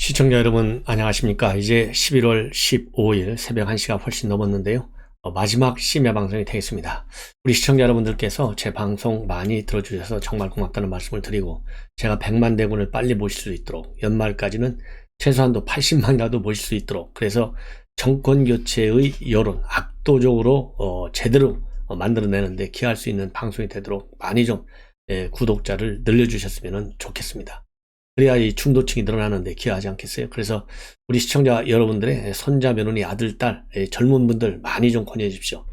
시청자 여러분 안녕하십니까. 이제 11월 15일 새벽 1시가 훨씬 넘었는데요. 마지막 심야 방송이 되겠습니다. 우리 시청자 여러분들께서 제 방송 많이 들어주셔서 정말 고맙다는 말씀을 드리고, 제가 100만 대군을 빨리 모실 수 있도록, 연말까지는 최소한도 80만이라도 모실 수 있도록, 그래서 정권교체의 여론 압도적으로 제대로 만들어내는데 기여할 수 있는 방송이 되도록 많이 좀 구독자를 늘려주셨으면 좋겠습니다. 그래야 이 중도층이 늘어나는데 기여하지 않겠어요? 그래서 우리 시청자 여러분들의 손자, 며느리, 아들, 딸, 젊은 분들 많이 좀 권유해 주십시오.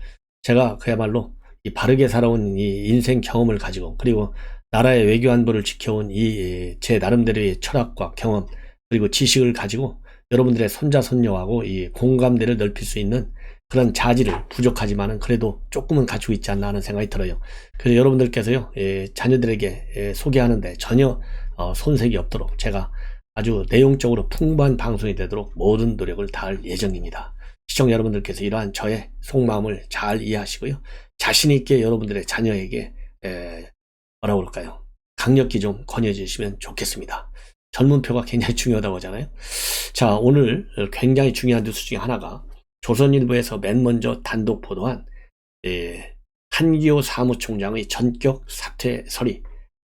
제가 그야말로 이 바르게 살아온 이 인생 경험을 가지고, 그리고 나라의 외교 안보를 지켜온 이 제 나름대로의 철학과 경험, 그리고 지식을 가지고 여러분들의 손자, 손녀하고 이 공감대를 넓힐 수 있는 그런 자질을, 부족하지만은 그래도 조금은 갖추고 있지 않나 하는 생각이 들어요. 그래서 여러분들께서요, 자녀들에게 소개하는데 전혀 손색이 없도록 제가 아주 내용적으로 풍부한 방송이 되도록 모든 노력을 다할 예정입니다. 시청자 여러분들께서 이러한 저의 속마음을 잘 이해하시고요, 자신 있게 여러분들의 자녀에게 뭐라고 그럴까요, 강력히 좀 권유해 주시면 좋겠습니다. 젊은표가 굉장히 중요하다고 하잖아요. 자, 오늘 굉장히 중요한 뉴스 중에 하나가, 조선일보에서 맨 먼저 단독 보도한 한기호 사무총장의 전격 사퇴설이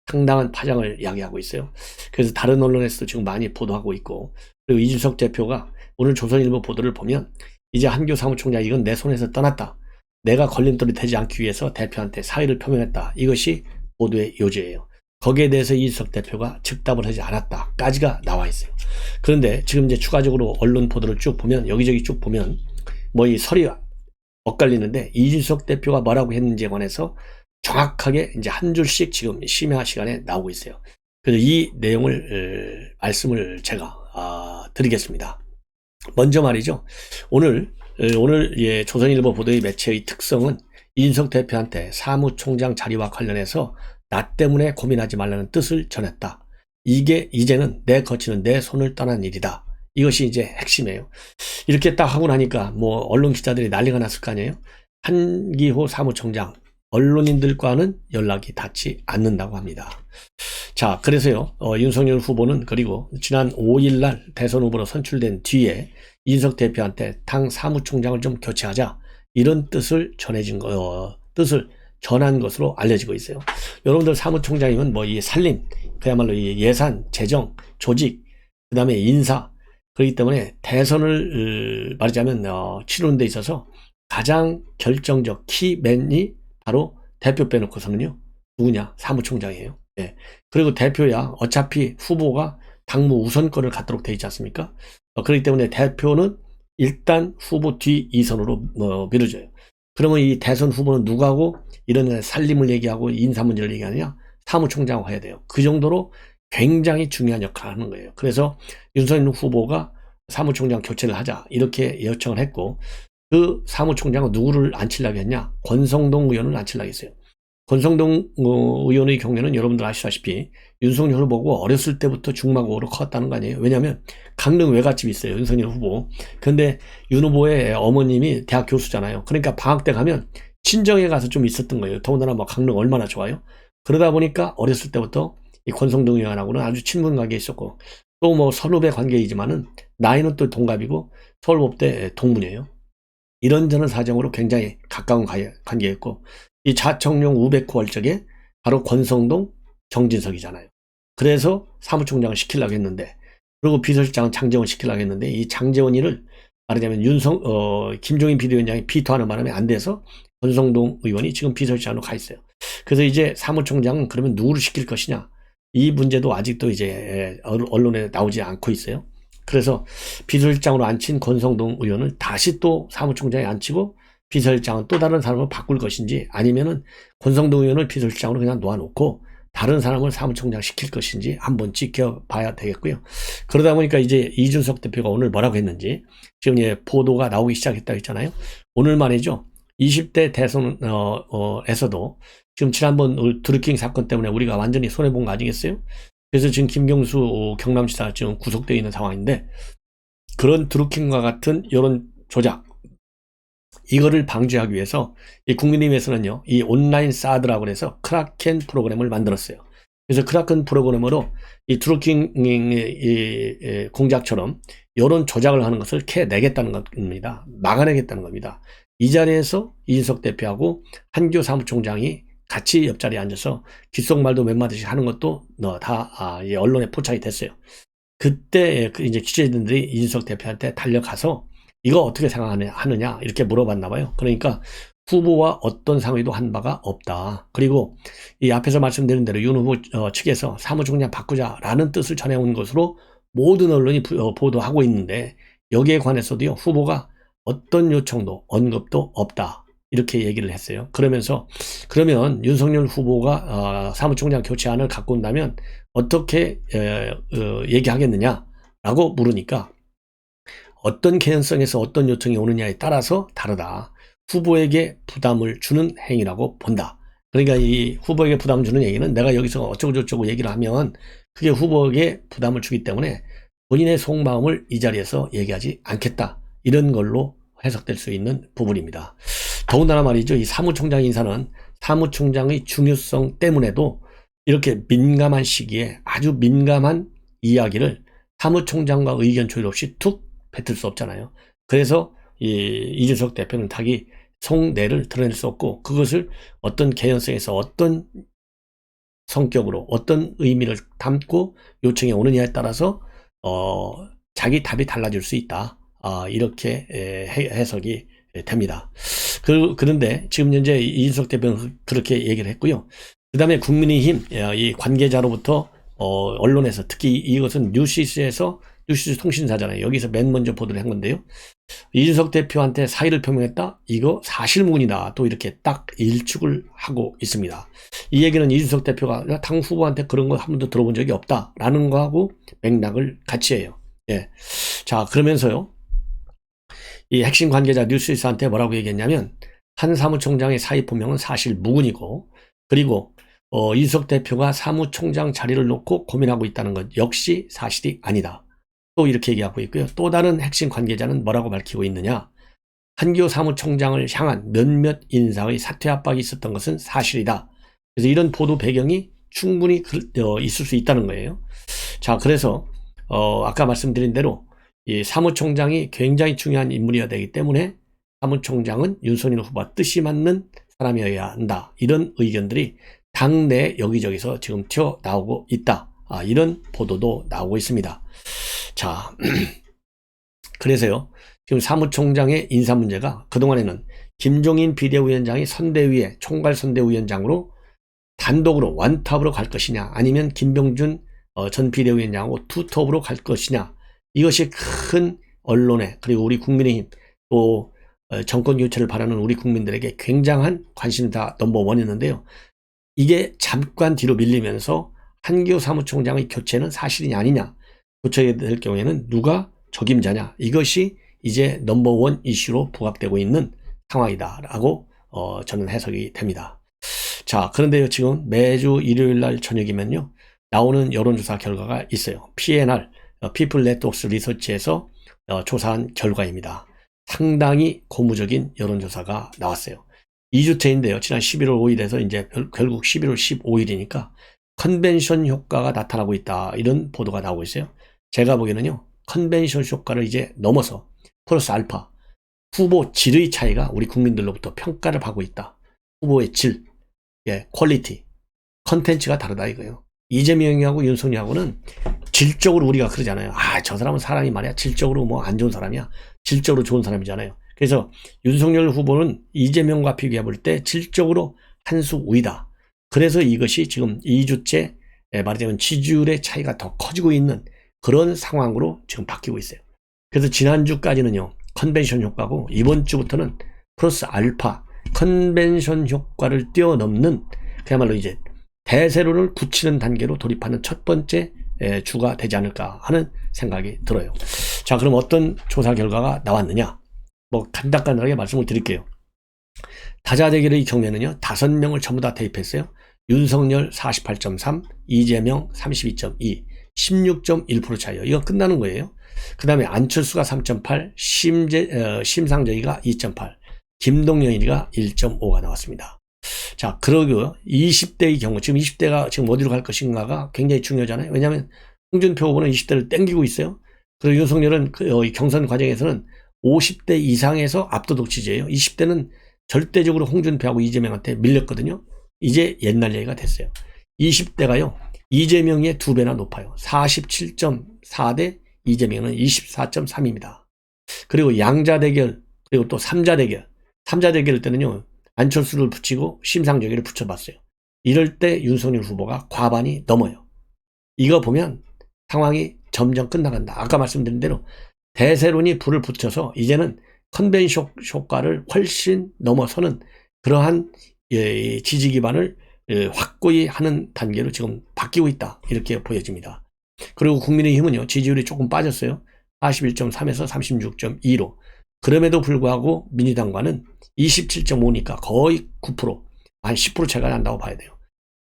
상당한 파장을 야기하고 있어요. 그래서 다른 언론에서도 지금 많이 보도하고 있고, 그리고 이준석 대표가 오늘 조선일보 보도를 보면, 이제 한기호 사무총장 이건 내 손에서 떠났다, 내가 걸림돌이 되지 않기 위해서 대표한테 사의를 표명했다, 이것이 보도의 요지예요. 거기에 대해서 이준석 대표가 즉답을 하지 않았다까지가 나와 있어요. 그런데 지금 이제 추가적으로 언론 보도를 쭉 보면, 여기저기 쭉 보면 뭐 이 설이 엇갈리는데, 이준석 대표가 뭐라고 했는지에 관해서 정확하게 이제 한 줄씩 지금 심야 시간에 나오고 있어요. 그래서 이 내용을 말씀을 제가 드리겠습니다. 먼저 말이죠, 오늘 조선일보 보도의 매체의 특성은 이준석 대표한테 사무총장 자리와 관련해서 나 때문에 고민하지 말라는 뜻을 전했다. 이게 이제는 내 거치는 내 손을 떠난 일이다. 이것이 이제 핵심이에요. 이렇게 딱 하고 나니까 뭐 언론 기자들이 난리가 났을 거 아니에요. 한기호 사무총장 언론인들과는 연락이 닿지 않는다고 합니다. 자, 그래서요, 윤석열 후보는 그리고 지난 5일날 대선 후보로 선출된 뒤에 이준석 대표한테 당 사무총장을 좀 교체하자, 이런 뜻을 뜻을 전한 것으로 알려지고 있어요. 여러분들 사무총장이면 뭐 이 살림, 그야말로 이 예산, 재정, 조직, 그 다음에 인사, 그렇기 때문에 대선을 말하자면 치르는 데 있어서 가장 결정적 키맨이 바로 대표 빼놓고서는요, 누구냐? 사무총장이에요. 예. 그리고 대표야 어차피 후보가 당무 우선권을 갖도록 돼 있지 않습니까? 그렇기 때문에 대표는 일단 후보 뒤 2선으로 밀어줘요. 그러면 이 대선 후보는 누구하고 이런 살림을 얘기하고 인사 문제를 얘기하느냐? 사무총장하고 해야 돼요. 그 정도로 굉장히 중요한 역할을 하는 거예요. 그래서 윤석열 후보가 사무총장 교체를 하자 이렇게 요청을 했고, 그 사무총장은 누구를 앉히려고 했냐? 권성동 의원을 앉히려고 했어요. 권성동 의원의 경우에는 여러분들 아시다시피 윤석열 후보고 어렸을 때부터 중마고로 컸다는 거 아니에요. 왜냐하면 강릉 외갓집이 있어요, 윤석열 후보. 근데 윤 후보의 어머님이 대학 교수잖아요. 그러니까 방학 때 가면 친정에 가서 좀 있었던 거예요. 더군다나 뭐 강릉 얼마나 좋아요. 그러다 보니까 어렸을 때부터 이 권성동 의원하고는 아주 친분 관계에 있었고, 또 뭐 선후배 관계이지만은 나이는 또 동갑이고 서울법대 동문이에요. 이런저런 사정으로 굉장히 가까운 관계였고, 이 자청룡 우백호 월적에 바로 권성동, 정진석이잖아요. 그래서 사무총장을 시키려고 했는데, 그리고 비서실장은 장제원 시키려고 했는데, 이 장제원이를 말하자면 김종인 비대위원장이 비토하는 바람에 안 돼서 권성동 의원이 지금 비서실장으로 가 있어요. 그래서 이제 사무총장은 그러면 누구를 시킬 것이냐, 이 문제도 아직도 이제 언론에 나오지 않고 있어요. 그래서 비서실장으로 앉힌 권성동 의원을 다시 또 사무총장에 앉히고 비서실장은 또 다른 사람을 바꿀 것인지, 아니면은 권성동 의원을 비서실장으로 그냥 놓아놓고 다른 사람을 사무총장 시킬 것인지 한번 지켜봐야 되겠고요. 그러다 보니까 이제 이준석 대표가 오늘 뭐라고 했는지 지금 보도가 나오기 시작했다고 했잖아요. 오늘 말이죠, 20대 대선에서도 지금 지난번 드루킹 사건 때문에 우리가 완전히 손해본 거 아니겠어요? 그래서 지금 김경수 경남지사 지금 구속되어 있는 상황인데, 그런 드루킹과 같은 여론 조작, 이거를 방지하기 위해서 이 국민의힘에서는요, 이 온라인 사드라고 해서 크라켄 프로그램을 만들었어요. 그래서 크라큰 프로그래머로 이 드루킹 공작처럼 이런 조작을 하는 것을 캐내겠다는 겁니다. 막아내겠다는 겁니다. 이 자리에서 이준석 대표하고 한교 사무총장이 같이 옆자리에 앉아서 귓속말도 몇 마디씩 하는 것도 다 언론에 포착이 됐어요. 그때 이제 취재진들이 이준석 대표한테 달려가서 이거 어떻게 생각하느냐 이렇게 물어봤나 봐요. 그러니까 후보와 어떤 상의도 한 바가 없다. 그리고 이 앞에서 말씀드린 대로 윤 후보 측에서 사무총장 바꾸자라는 뜻을 전해온 것으로 모든 언론이 보도하고 있는데 여기에 관해서도요, 후보가 어떤 요청도 언급도 없다. 이렇게 얘기를 했어요. 그러면서 그러면 윤석열 후보가 사무총장 교체안을 갖고 온다면 어떻게 얘기하겠느냐라고 물으니까 어떤 개연성에서 어떤 요청이 오느냐에 따라서 다르다. 후보에게 부담을 주는 행위라고 본다. 그러니까 이 후보에게 부담을 주는 얘기는 내가 여기서 어쩌고저쩌고 얘기를 하면 그게 후보에게 부담을 주기 때문에 본인의 속마음을 이 자리에서 얘기하지 않겠다. 이런 걸로 해석될 수 있는 부분입니다. 더군다나 말이죠. 이 사무총장 인사는 사무총장의 중요성 때문에도 이렇게 민감한 시기에 아주 민감한 이야기를 사무총장과 의견 조율 없이 툭 뱉을 수 없잖아요. 그래서 이준석 대표는 자기 속내를 드러낼 수 없고 그것을 어떤 개연성에서 어떤 성격으로 어떤 의미를 담고 요청이 오느냐에 따라서 자기 답이 달라질 수 있다. 이렇게 해석이 됩니다. 그런데 지금 현재 이준석 대표는 그렇게 얘기를 했고요. 그 다음에 국민의힘 이 관계자로부터 언론에서 특히 이것은 뉴시스에서 뉴시스 통신사잖아요. 여기서 맨 먼저 보도를 한 건데요. 이준석 대표한테 사의를 표명했다? 이거 사실무근이다. 또 이렇게 딱 일축을 하고 있습니다. 이 얘기는 이준석 대표가 당 후보한테 그런 거 한 번도 들어본 적이 없다라는 거하고 맥락을 같이 해요. 예. 자, 그러면서요. 이 핵심 관계자 뉴스위스한테 뭐라고 얘기했냐면 한 사무총장의 사의 표명은 사실무근이고 그리고 이준석 대표가 사무총장 자리를 놓고 고민하고 있다는 것 역시 사실이 아니다. 또 이렇게 얘기하고 있고요. 또 다른 핵심 관계자는 뭐라고 밝히고 있느냐. 한교 사무총장을 향한 몇몇 인사의 사퇴 압박이 있었던 것은 사실이다. 그래서 이런 보도 배경이 충분히 있을 수 있다는 거예요. 자, 그래서 아까 말씀드린 대로 이 사무총장이 굉장히 중요한 인물이어야 되기 때문에 사무총장은 윤석열 후보와 뜻이 맞는 사람이어야 한다. 이런 의견들이 당내 여기저기서 지금 튀어나오고 있다. 이런 보도도 나오고 있습니다. 자, 그래서요. 지금 사무총장의 인사 문제가 그동안에는 김종인 비대위원장이 선대위에 총괄선대위원장으로 단독으로 원톱으로 갈 것이냐 아니면 김병준 전 비대위원장하고 투톱으로 갈 것이냐 이것이 큰 언론에 그리고 우리 국민의힘 또 정권 교체를 바라는 우리 국민들에게 굉장한 관심사 넘버원이었는데요. 이게 잠깐 뒤로 밀리면서 한교 사무총장의 교체는 사실이냐 아니냐 교체가 될 경우에는 누가 적임자냐 이것이 이제 넘버원 이슈로 부각되고 있는 상황이다라고 저는 해석이 됩니다. 자, 그런데요 지금 매주 일요일날 저녁이면요 나오는 여론조사 결과가 있어요. PNR People Networks Research에서 조사한 결과입니다. 상당히 고무적인 여론조사가 나왔어요. 2주째인데요. 지난 11월 5일에서 이제 결국 11월 15일이니까 컨벤션 효과가 나타나고 있다. 이런 보도가 나오고 있어요. 제가 보기에는요. 컨벤션 효과를 이제 넘어서 플러스 알파 후보 질의 차이가 우리 국민들로부터 평가를 받고 있다. 후보의 질, 퀄리티, 컨텐츠가 다르다 이거예요. 이재명하고 윤석열하고는 질적으로 우리가 그러잖아요. 저 사람은 사람이 말이야. 질적으로 뭐 안 좋은 사람이야. 질적으로 좋은 사람이잖아요. 그래서 윤석열 후보는 이재명과 비교해 볼 때 질적으로 한 수 우위다. 그래서 이것이 지금 2주째 말하자면 지지율의 차이가 더 커지고 있는 그런 상황으로 지금 바뀌고 있어요. 그래서 지난주까지는요. 컨벤션 효과고 이번 주부터는 플러스 알파 컨벤션 효과를 뛰어넘는 그야말로 이제 대세론을 굳히는 단계로 돌입하는 첫 번째 주가 되지 않을까 하는 생각이 들어요. 자, 그럼 어떤 조사 결과가 나왔느냐? 뭐 간단하게 말씀을 드릴게요. 다자대결의 경우에는요. 5명을 전부 다 대입했어요. 윤석열 48.3, 이재명 32.2, 16.1% 차이요. 이거 끝나는 거예요. 그 다음에 안철수가 3.8, 심상정이가 2.8, 김동연이가 1.5가 나왔습니다. 자, 그러고 20대의 경우, 지금 20대가 지금 어디로 갈 것인가가 굉장히 중요하잖아요. 왜냐하면 홍준표 후보는 20대를 땡기고 있어요. 그리고 윤석열은 이 경선 과정에서는 50대 이상에서 압도적 지지예요. 20대는 절대적으로 홍준표하고 이재명한테 밀렸거든요. 이제 옛날 얘기가 됐어요. 20대가요, 이재명의 2배나 높아요. 47.4 대 이재명은 24.3입니다. 그리고 양자 대결, 그리고 또 3자 대결. 3자 대결 때는요, 안철수를 붙이고 심상정의를 붙여봤어요. 이럴 때 윤석열 후보가 과반이 넘어요. 이거 보면 상황이 점점 끝나간다. 아까 말씀드린 대로 대세론이 불을 붙여서 이제는 컨벤션 효과를 훨씬 넘어서는 그러한 지지 기반을 확고히 하는 단계로 지금 바뀌고 있다. 이렇게 보여집니다. 그리고 국민의힘은요, 지지율이 조금 빠졌어요. 41.3에서 36.2로. 그럼에도 불구하고 민주당과는 27.5니까 거의 9%, 한 10% 차이가 난다고 봐야 돼요.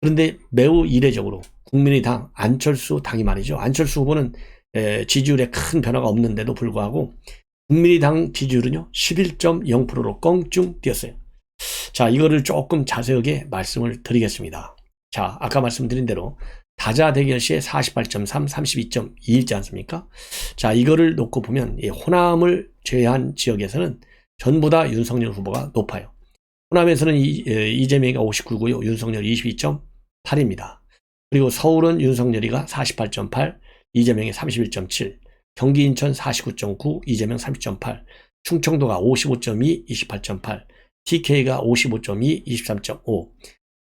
그런데 매우 이례적으로 국민의당 안철수 당이 말이죠. 안철수 후보는 지지율에 큰 변화가 없는데도 불구하고 국민의당 지지율은요 11.0%로 껑충 뛰었어요. 자, 이거를 조금 자세하게 말씀을 드리겠습니다. 자, 아까 말씀드린 대로 다자 대결 시에 48.3, 32.2있지 않습니까? 자, 이거를 놓고 보면 이 호남을 제외한 지역에서는 전부 다 윤석열 후보가 높아요. 호남에서는 이재명이가 59고요. 윤석열 22.8입니다. 그리고 서울은 윤석열이가 48.8, 이재명이 31.7, 경기 인천 49.9, 이재명 30.8, 충청도가 55.2, 28.8, TK가 55.2, 23.5,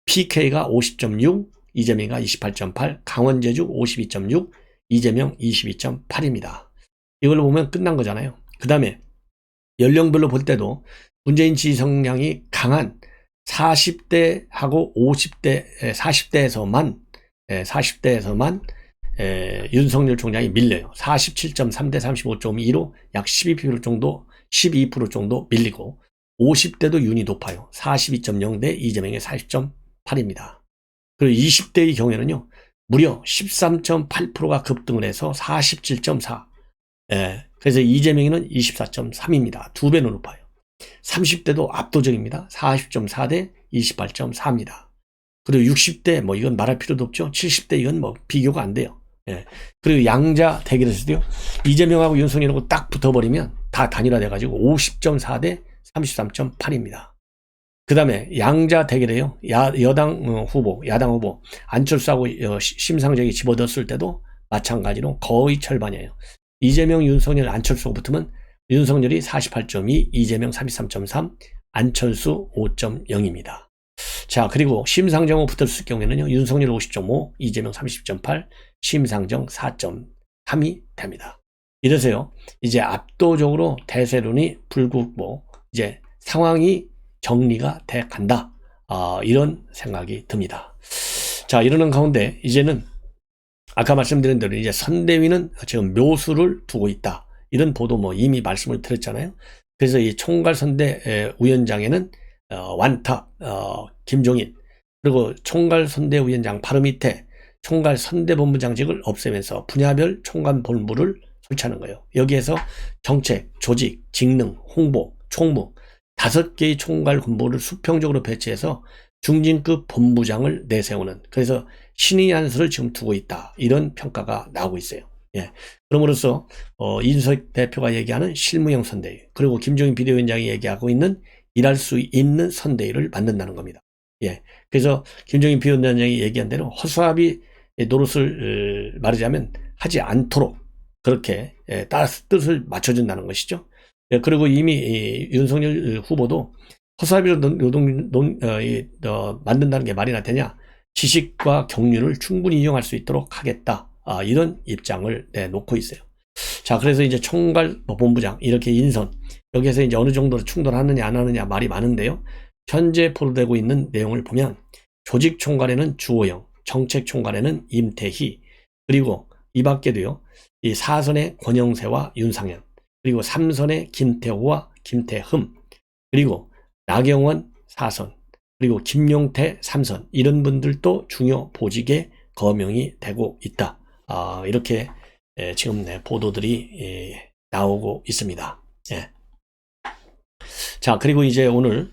PK가 50.6, 이재명이가 28.8, 강원 제주 52.6, 이재명 22.8입니다. 이걸로 보면 끝난 거잖아요. 그 다음에 연령별로 볼 때도 문재인 지지 성향이 강한 40대하고 50대, 40대에서만 윤석열 총장이 밀려요. 47.3대 35.2로 약 12% 정도 밀리고, 50대도 윤이 높아요. 42.0대 이재명의 40.8입니다. 그리고 20대의 경우에는요, 무려 13.8%가 급등을 해서 47.4. 그래서 이재명이는 24.3입니다. 2배는 높아요. 30대도 압도적입니다. 40.4대 28.4입니다. 그리고 60대, 뭐 이건 말할 필요도 없죠. 70대 이건 뭐 비교가 안 돼요. 그리고 양자 대결에서도요, 이재명하고 윤석열하고 딱 붙어버리면 다 단일화돼가지고 50.4대 33.8입니다. 그 다음에 양자 대결에요, 야당 후보 안철수하고 심상정이 집어넣었을 때도 마찬가지로 거의 절반이에요. 이재명, 윤석열, 안철수가 붙으면 윤석열이 48.2, 이재명 33.3, 안철수 5.0입니다. 자, 그리고 심상정하고 붙었을 경우에는요, 윤석열 50.5, 이재명 30.8, 심상정 4.3이 됩니다. 이래서요, 이제 압도적으로 대세론이 불붙고 이제 상황이 정리가 돼 간다. 이런 생각이 듭니다. 자, 이러는 가운데 이제는 아까 말씀드린 대로 이제 선대위는 지금 묘수를 두고 있다. 이런 보도 뭐 이미 말씀을 드렸잖아요. 그래서 이 총괄선대 위원장에는 완탑 김종인, 그리고 총괄선대위원장 바로 밑에 총괄선대본부장직을 없애면서 분야별 총괄본부를 설치하는 거예요. 여기에서 정책, 조직, 직능, 홍보, 총무 5개의 총괄본부를 수평적으로 배치해서 중진급 본부장을 내세우는, 그래서 신의 한수를 지금 두고 있다. 이런 평가가 나오고 있어요. 그럼으로써 이준석 대표가 얘기하는 실무형 선대위, 그리고 김종인 비대위원장이 얘기하고 있는 일할 수 있는 선대위를 만든다는 겁니다. 그래서 김종인 비대위원장이 얘기한 대로 허수아비 노릇을 말하자면 하지 않도록 그렇게 뜻을 맞춰준다는 것이죠. 그리고 이미 윤석열 후보도 허수아비로 만든다는 게 말이나 되냐, 지식과 경륜을 충분히 이용할 수 있도록 하겠다. 이런 입장을 내놓고 있어요. 자, 그래서 이제 총괄본부장 이렇게 인선, 여기에서 이제 어느 정도로 충돌하느냐 안 하느냐 말이 많은데요. 현재 보도되고 있는 내용을 보면 조직총괄에는 주호영, 정책총괄에는 임태희, 그리고 이 밖에도요, 이 4선의 권영세와 윤상현, 그리고 3선의 김태호와 김태흠, 그리고 나경원 4선, 그리고 김용태 3선, 이런 분들도 중요 보직에 거명이 되고 있다. 이렇게 지금 보도들이 나오고 있습니다. 자, 그리고 이제 오늘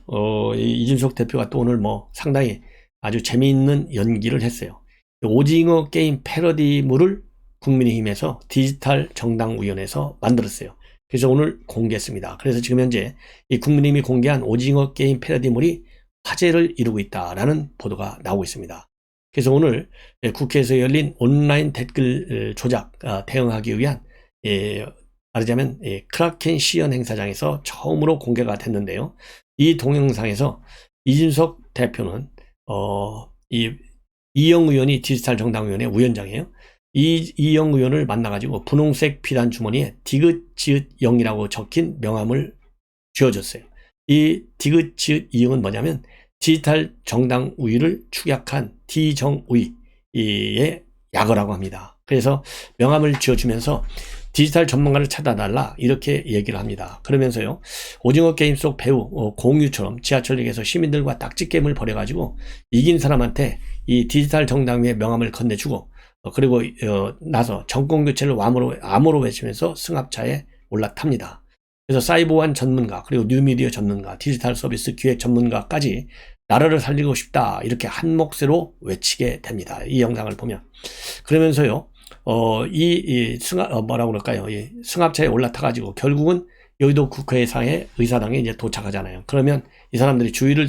이준석 대표가 또 오늘 뭐 상당히 아주 재미있는 연기를 했어요. 오징어 게임 패러디물을 국민의힘에서 디지털 정당위원회에서 만들었어요. 그래서 오늘 공개했습니다. 그래서 지금 현재 이 국민의힘이 공개한 오징어 게임 패러디물이 화제를 이루고 있다라는 보도가 나오고 있습니다. 그래서 오늘 국회에서 열린 온라인 댓글 조작 대응하기 위한 말하자면 크라켄 시연 행사장에서 처음으로 공개가 됐는데요. 이 동영상에서 이준석 대표는 이영 의원이 디지털 정당위원회 위원장이에요. 이영 의원을 만나가지고 분홍색 피단 주머니에 디귿지읒 영이라고 적힌 명함을 쥐어줬어요. 이 디귿지읒 이영은 뭐냐면 디지털 정당 우위를 축약한 디정우위의 약어라고 합니다. 그래서 명함을 쥐어주면서 디지털 전문가를 찾아달라 이렇게 얘기를 합니다. 그러면서요, 오징어 게임 속 배우 공유처럼 지하철역에서 시민들과 딱지게임을 벌여가지고 이긴 사람한테 이 디지털 정당위의 명함을 건네주고 그리고 나서 정권교체를 암호로 외치면서 승합차에 올라탑니다. 그래서 사이버완 전문가, 그리고 뉴미디어 전문가, 디지털 서비스 기획 전문가까지 나라를 살리고 싶다 이렇게 한 몫으로 외치게 됩니다. 이 영상을 보면. 그러면서요, 뭐라고 그럴까요? 이 승합차에 올라타가지고 결국은 여의도 국회의사의 의사당에 이제 도착하잖아요. 그러면 이 사람들이 주위를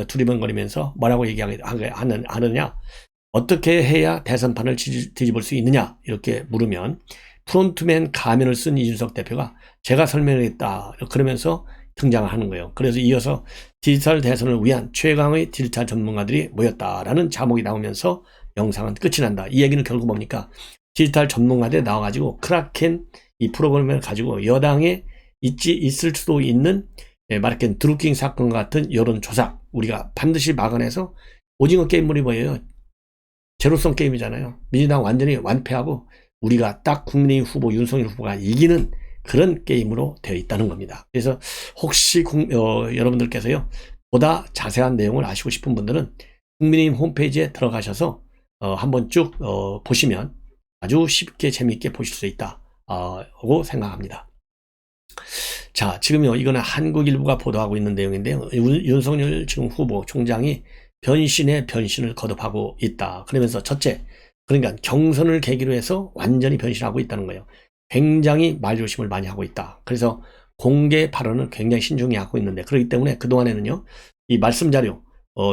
두리번거리면서 뭐라고 하느냐? 어떻게 해야 대선판을 뒤집을 수 있느냐? 이렇게 물으면 프론트맨 가면을 쓴 이준석 대표가 제가 설명했다 그러면서 등장을 하는 거예요. 그래서 이어서 디지털 대선을 위한 최강의 디지털 전문가들이 모였다라는 자목이 나오면서 영상은 끝이 난다. 이 얘기는 결국 뭡니까? 디지털 전문가들 나와가지고 크라켄 이 프로그램을 가지고 여당에 있을 수도 있는 말하자면 드루킹 사건 같은 여론조작 우리가 반드시 막아내서 오징어 게임물이 뭐예요? 제로성 게임이잖아요. 민주당 완전히 완패하고 우리가 딱 국민의힘 후보 윤석열 후보가 이기는 그런 게임으로 되어 있다는 겁니다. 그래서 혹시 여러분들께서요 보다 자세한 내용을 아시고 싶은 분들은 국민의힘 홈페이지에 들어가셔서 한번 쭉 보시면 아주 쉽게 재미있게 보실 수 있다고 생각합니다. 자, 지금요 이거는 한국일보가 보도하고 있는 내용인데요. 윤석열 지금 후보 총장이 변신에 변신을 거듭하고 있다. 그러면서 첫째, 그러니까 경선을 계기로 해서 완전히 변신하고 있다는 거예요. 굉장히 말조심을 많이 하고 있다. 그래서 공개 발언을 굉장히 신중히 하고 있는데 그렇기 때문에 그동안에는요 이 말씀 자료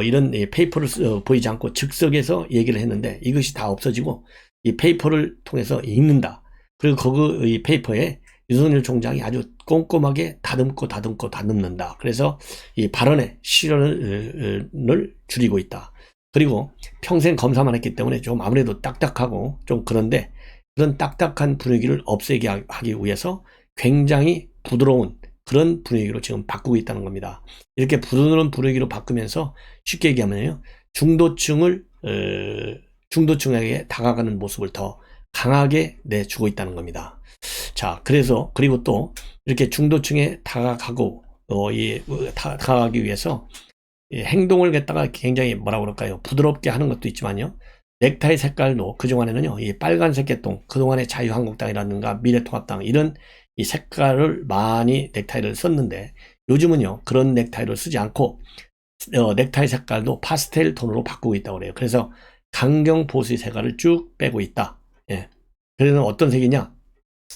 이런 페이퍼를 보이지 않고 즉석에서 얘기를 했는데 이것이 다 없어지고 이 페이퍼를 통해서 읽는다. 그리고 이 페이퍼에 윤석열 총장이 아주 꼼꼼하게 다듬는다. 그래서 이 발언의 실현을 줄이고 있다. 그리고 평생 검사만 했기 때문에 좀 아무래도 딱딱하고 좀 그런데 그런 딱딱한 분위기를 없애게 하기 위해서 굉장히 부드러운 그런 분위기로 지금 바꾸고 있다는 겁니다. 이렇게 부드러운 분위기로 바꾸면서 쉽게 얘기하면요, 중도층에게 다가가는 모습을 더 강하게 내주고 있다는 겁니다. 자, 그래서 그리고 또 이렇게 중도층에 다가가기 위해서 행동을 갖다가 굉장히 뭐라고 그럴까요? 부드럽게 하는 것도 있지만요. 넥타이 색깔도 그동안에는요, 이 빨간색 계통, 그동안의 자유한국당이라든가 미래통합당, 이런 이 색깔을 많이 넥타이를 썼는데, 요즘은요, 그런 넥타이를 쓰지 않고, 넥타이 색깔도 파스텔 톤으로 바꾸고 있다고 그래요. 그래서 강경 보수의 색깔을 쭉 빼고 있다. 예. 그래서 어떤 색이냐?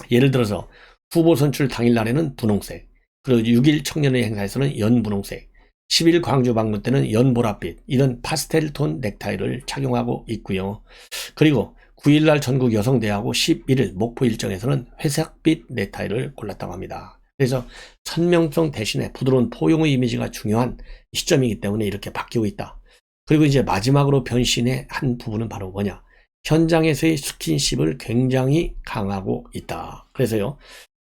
예를 들어서 후보 선출 당일날에는 분홍색, 그리고 6.1 청년의 행사에서는 연분홍색, 10일 광주 방문 때는 연보랏빛, 이런 파스텔 톤 넥타이를 착용하고 있고요. 그리고 9일날 전국 여성대회하고 11일 목포 일정에서는 회색빛 넥타이를 골랐다고 합니다. 그래서 선명성 대신에 부드러운 포용의 이미지가 중요한 시점이기 때문에 이렇게 바뀌고 있다. 그리고 이제 마지막으로 변신의 한 부분은 바로 뭐냐? 현장에서의 스킨십을 굉장히 강하고 있다. 그래서요,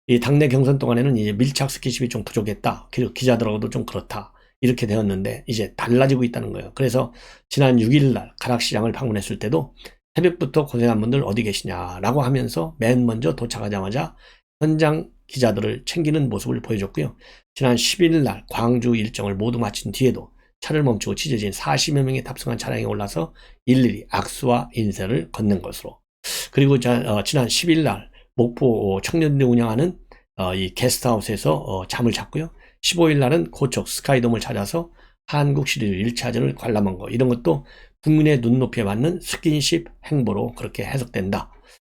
이 당내 경선 동안에는 이제 밀착 스킨십이 좀 부족했다. 그리고 기자들하고도 좀 그렇다. 이렇게 되었는데 이제 달라지고 있다는 거예요. 그래서 지난 6일날 가락시장을 방문했을 때도 새벽부터 고생한 분들 어디 계시냐라고 하면서 맨 먼저 도착하자마자 현장 기자들을 챙기는 모습을 보여줬고요. 지난 11일날 광주 일정을 모두 마친 뒤에도 차를 멈추고 취재진 40여 명이 탑승한 차량에 올라서 일일이 악수와 인사를 건넨 것으로, 그리고 지난 10일날 목포 청년들이 운영하는 이 게스트하우스에서 잠을 잤고요. 15일 날은 고척 스카이돔을 찾아서 한국 시리즈 1차전을 관람한 거, 이런 것도 국민의 눈높이에 맞는 스킨십 행보로 그렇게 해석된다.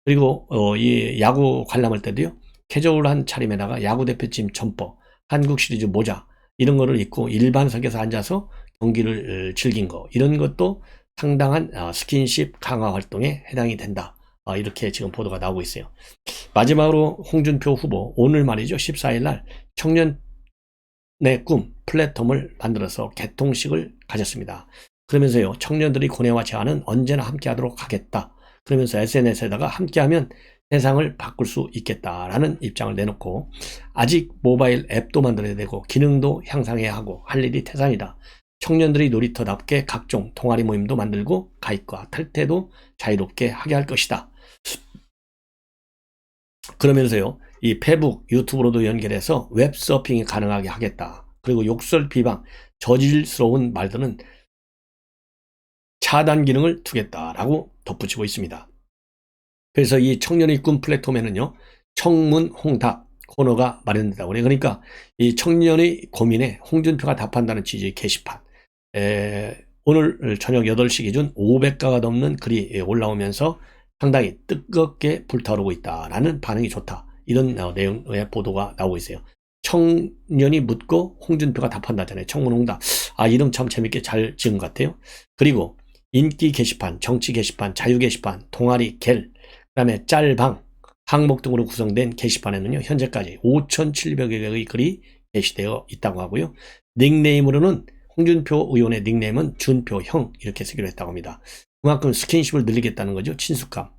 그리고 이 야구 관람할 때도요, 캐주얼한 차림에다가 야구 대표팀 점퍼, 한국 시리즈 모자 이런 거를 입고 일반석에서 앉아서 경기를 즐긴 거, 이런 것도 상당한 스킨십 강화 활동에 해당이 된다. 이렇게 지금 보도가 나오고 있어요. 마지막으로 홍준표 후보, 오늘 말이죠, 14일 날 청년의 꿈 플랫폼을 만들어서 개통식을 가졌습니다. 그러면서요, 청년들이 고뇌와 제안은 언제나 함께하도록 하겠다. 그러면서 SNS에다가 함께하면 세상을 바꿀 수 있겠다라는 입장을 내놓고, 아직 모바일 앱도 만들어야 되고 기능도 향상해야 하고 할 일이 태산이다. 청년들이 놀이터답게 각종 동아리 모임도 만들고 가입과 탈퇴도 자유롭게 하게 할 것이다. 그러면서요, 이 페북, 유튜브로도 연결해서 웹서핑이 가능하게 하겠다. 그리고 욕설, 비방, 저질스러운 말들은 차단 기능을 두겠다라고 덧붙이고 있습니다. 그래서 이 청년의 꿈 플랫폼에는요, 청문 홍답 코너가 마련된다고 그래요. 그러니까 이 청년의 고민에 홍준표가 답한다는 취지의 게시판, 오늘 저녁 8시 기준 500가가 넘는 글이 올라오면서 상당히 뜨겁게 불타오르고 있다라는 반응이 좋다, 이런 내용의 보도가 나오고 있어요. 청년이 묻고 홍준표가 답한다잖아요. 청문홍답. 이름 참 재밌게 잘 지은 것 같아요. 그리고 인기 게시판, 정치 게시판, 자유 게시판, 동아리 갤, 그다음에 짤방, 항목 등으로 구성된 게시판에는요, 현재까지 5,700여 개의 글이 게시되어 있다고 하고요. 닉네임으로는 홍준표 의원의 닉네임은 준표 형, 이렇게 쓰기로 했다고 합니다. 그만큼 스킨십을 늘리겠다는 거죠. 친숙함.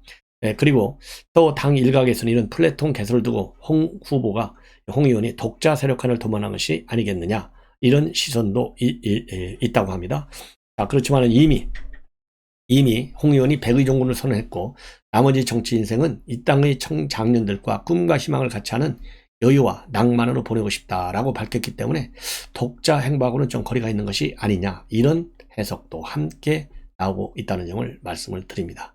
그리고 또 당 일각에서는 이런 플랫폼 개설을 두고 홍 후보가, 홍 의원이 독자 세력화를 도모한 것이 아니겠느냐, 이런 시선도 있다고 합니다. 그렇지만 이미 홍 의원이 백의 종군을 선언했고, 나머지 정치 인생은 이 땅의 청장년들과 꿈과 희망을 같이 하는 여유와 낭만으로 보내고 싶다라고 밝혔기 때문에 독자 행보하고는 좀 거리가 있는 것이 아니냐, 이런 해석도 함께 나오고 있다는 점을 말씀을 드립니다.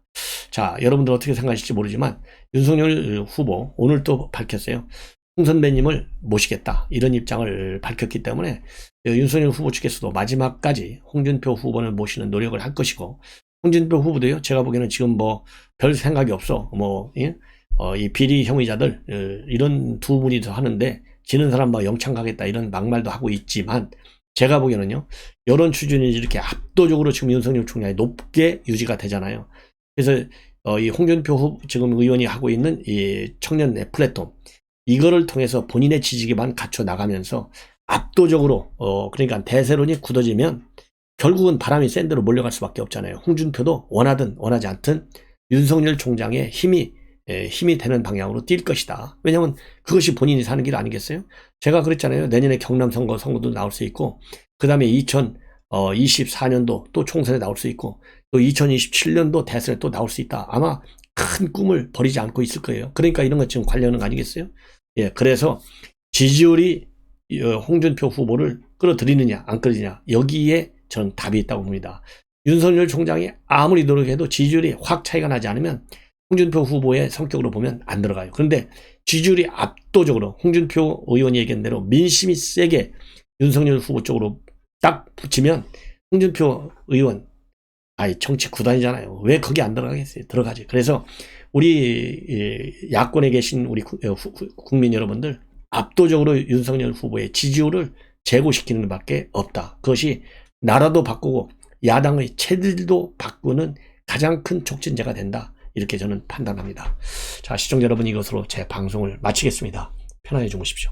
자, 여러분들 어떻게 생각하실지 모르지만 윤석열 후보 오늘 또 밝혔어요. 홍 선배님을 모시겠다, 이런 입장을 밝혔기 때문에 윤석열 후보 측에서도 마지막까지 홍준표 후보를 모시는 노력을 할 것이고, 홍준표 후보도요, 제가 보기에는 지금 별 생각이 없어. 이 비리 혐의자들, 이런 두 분이 더 하는데 지는 사람 영창 가겠다, 이런 막말도 하고 있지만, 제가 보기에는요, 여론 추진이 이렇게 압도적으로 지금 윤석열 총장이 높게 유지가 되잖아요. 그래서 이 홍준표 지금 의원이 하고 있는 이 청년 플랫폼, 이거를 통해서 본인의 지지기반 갖춰 나가면서 압도적으로 그러니까 대세론이 굳어지면 결국은 바람이 센 대로 몰려갈 수밖에 없잖아요. 홍준표도 원하든 원하지 않든 윤석열 총장의 힘이 되는 방향으로 뛸 것이다. 왜냐하면 그것이 본인이 사는 길 아니겠어요? 제가 그랬잖아요. 내년에 경남 선거도 나올 수 있고, 그 다음에 2024년도 또 총선에 나올 수 있고, 또 2027년도 대선에 또 나올 수 있다. 아마 큰 꿈을 버리지 않고 있을 거예요. 그러니까 이런 것 지금 관련은 아니겠어요? 그래서 지지율이 홍준표 후보를 끌어들이느냐 안 끌어들이느냐, 여기에 저는 답이 있다고 봅니다. 윤석열 총장이 아무리 노력해도 지지율이 확 차이가 나지 않으면 홍준표 후보의 성격으로 보면 안 들어가요. 그런데 지지율이 압도적으로 홍준표 의원이 얘기한 대로 민심이 세게 윤석열 후보 쪽으로 딱 붙이면 홍준표 의원, 정치 구단이잖아요. 왜 거기 안 들어가겠어요? 들어가지. 그래서 우리 야권에 계신 우리 국민 여러분들, 압도적으로 윤석열 후보의 지지율을 제고시키는 밖에 없다. 그것이 나라도 바꾸고 야당의 체질도 바꾸는 가장 큰 촉진제가 된다, 이렇게 저는 판단합니다. 자, 시청자 여러분, 이것으로 제 방송을 마치겠습니다. 편안히 주무십시오.